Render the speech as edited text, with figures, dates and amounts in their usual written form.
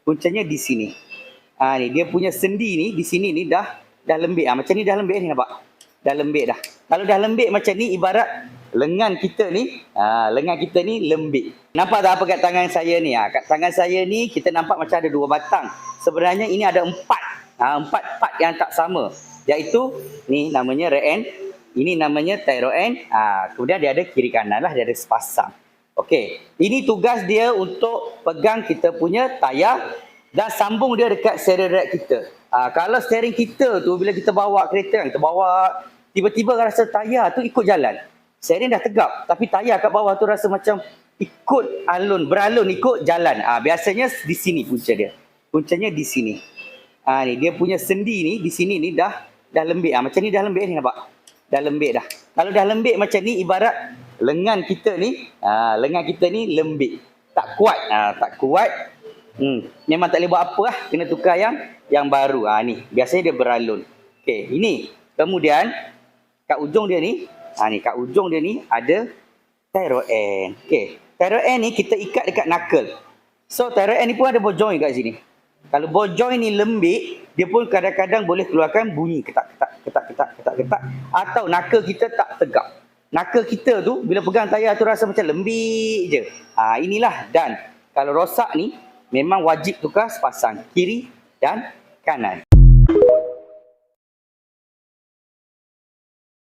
Puncanya di sini. Ni dia punya sendi ni di sini ni dah lembik. Macam ni dah lembik ni, nampak? Dah lembik dah. Kalau dah lembik macam ni, ibarat lengan kita ni, lengan kita ni lembik. Nampak tak apa kat tangan saya ni? Kat tangan saya ni kita nampak macam ada 2 batang. Sebenarnya ini ada 4. 4 part yang tak sama. Iaitu ni namanya rear end, ini namanya thyroid end. Kemudian dia ada kiri kanan lah, dia ada sepasang. Okey, ini tugas dia untuk pegang kita punya tayar dan sambung dia dekat steering rack kita. Kalau steering kita tu bila kita bawa kereta, kita bawa, tiba-tiba rasa tayar tu ikut jalan. Steering dah tegap, tapi tayar kat bawah tu rasa macam ikut alun, beralun ikut jalan. Biasanya di sini punca dia. Puncanya di sini. Ni dia punya sendi ni di sini ni dah lembik. Macam ni dah lembik ni, nampak? Dah lembik dah. Kalau dah lembik macam ni, ibarat lengan kita ni, lengan kita ni lembik. Tak kuat. Tak kuat. Memang tak boleh buat apa lah. Kena tukar yang baru. Ni biasanya dia beralun. Okey, ini. Kemudian kat ujung dia ni, kat ujung dia ni ada thyroid end. Okey, thyroid end ni kita ikat dekat knuckle. So thyroid end ni pun ada ball joint kat sini. Kalau ball joint ni lembik, dia pun kadang-kadang boleh keluarkan bunyi ketak-ketak. Atau knuckle kita tak tegak. Knuckle kita tu bila pegang tayar tu rasa macam lembik je. Inilah. Dan kalau rosak ni memang wajib tukar sepasang kiri dan kanan.